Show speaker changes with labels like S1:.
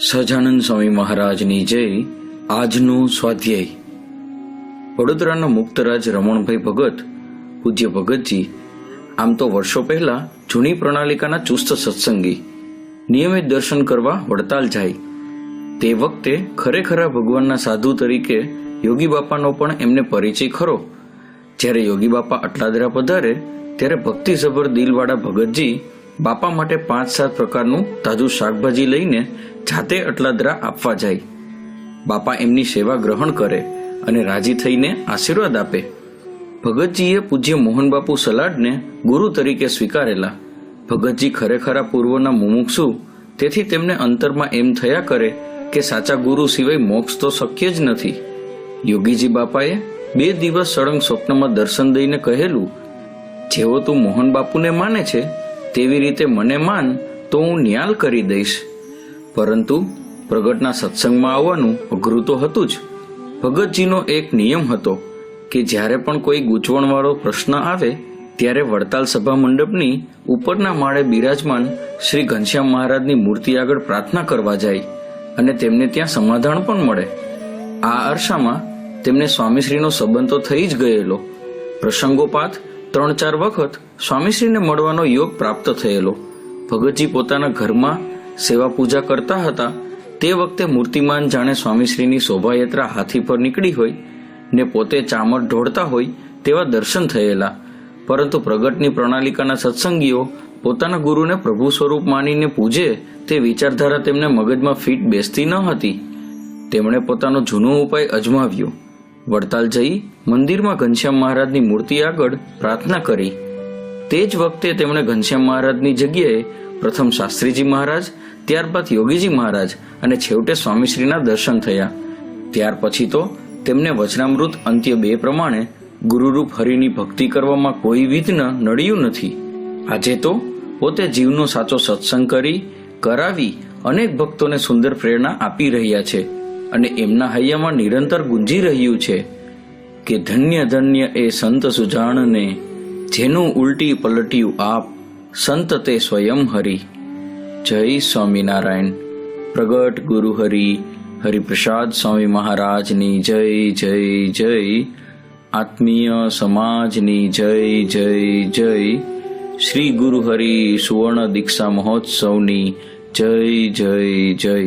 S1: સહજાનંદ સ્વામી મહારાજની જય. આજનું સ્વાધ્યાય. વડોદરાના મુક્તરાજ રમણભાઈ ભગત, પૂજ્ય ભગતજી, આમ તો વર્ષો પહેલા જૂની પ્રણાલિકાના ચુસ્ત સત્સંગી, નિયમિત દર્શન કરવા વડતાલ જાય. તે વખતે ખરેખરા ભગવાનના સાધુ તરીકે યોગી બાપાનો પણ એમને પરિચય ખરો. જ્યારે યોગી બાપા અટલાદરા પધારે ત્યારે ભક્તિસભર દિલવાળા ભગતજી બાપા માટે 5-7 પ્રકારનું તાજું શાકભાજી લઈને જાતે અટલાદરા આપવા જાય. બાપા એમની સેવા ગ્રહણ કરે અને રાજી થઈને આશીર્વાદ આપે. ભગતજીએ પૂજ્ય મોહનબાપુ સલાડને ગુરુ તરીકે સ્વીકારેલા. ભગતજી ખરેખરા પૂર્વના મુમુક્ષુ, તેથી તેમને અંતરમાં એમ થયા કરે કે સાચા ગુરુ સિવાય મોક્ષ તો શક્ય જ નથી. યોગીજી બાપાએ 2 દિવસ સળંગ સ્વપ્નમાં દર્શન દઈને કહેલું, જેવો તું મોહનબાપુને માને છે તેવી રીતે મને માન તો હું ન્યાલ કરી દઈશ. પરંતુ પ્રગટના સત્સંગમાં આવવાનું અઘરું તો હતું જ. ભગતજીનો એક નિયમ હતો કે જ્યારે પણ કોઈ ગૂંચવણવાળો પ્રશ્ન આવે ત્યારે વડતાલ સભા મંડપની ઉપરના માળે બિરાજમાન શ્રી ઘનશ્યામ મહારાજની મૂર્તિ આગળ પ્રાર્થના કરવા જાય અને તેમને ત્યાં સમાધાન પણ મળે. આ અરસામાં તેમને સ્વામીશ્રીનો સંબંધ તો થઈ જ ગયેલો. પ્રસંગોપાત 3-4 વખત સ્વામીશ્રીને મળવાનો યોગ પ્રાપ્ત થયેલો. ભગતજી પોતાના ઘરમાં સેવા પૂજા કરતા હતા તે વખતે મૂર્તિમાન જાણે સ્વામીશ્રીની શોભાયાત્રા હાથી પર નીકળી હોય ને પોતે ચામર ઢોળતા હોય તેવા દર્શન થયેલા. પરંતુ પ્રગટની પ્રણાલિકાના સત્સંગીઓ પોતાના ગુરુને પ્રભુ સ્વરૂપ માનીને પૂજે તે વિચારધારા તેમને મગજમાં ફીટ બેસતી ન હતી. તેમણે પોતાનો જૂનો ઉપાય અજમાવ્યો. વડતાલ જઈ મંદિરમાં ઘનશ્યામ મહારાજની મૂર્તિ આગળ પ્રાર્થના કરી. તે જ વખતે તેમણે ઘનશ્યામ મહારાજની જગ્યાએ પ્રથમ શાસ્ત્રીજી મહારાજ, ત્યારબાદ યોગીજી મહારાજ અને છેવટે સ્વામીશ્રીના દર્શન થયા. ત્યાર પછી તો તેમને વચનામૃત અંત્ય 2 પ્રમાણે ગુરુરૂપ હરિની ભક્તિ કરવામાં કોઈ વિઘ્ન નડ્યું નથી. આજે તો પોતે જીવનો સાચો સત્સંગ કરાવી અનેક ભક્તોને સુંદર પ્રેરણા આપી રહ્યા છે અને એમના હૈયામાં નિરંતર ગુંજી રહ્યું છે કે ધન્ય ધન્ય એ સંત સુજાણને, જેનું ઉલટી પલટ્યું આપ, સંત તે સ્વયં હરિ. જય સ્વામિનારાયણ. પ્રગટ ગુરુ હરિપ્રસાદ સ્વામી મહારાજની જય જય જય. આત્મીય સમાજની જય જય જય. શ્રી ગુરુ હરિ સુવર્ણ દીક્ષા મહોત્સવની જય જય જય.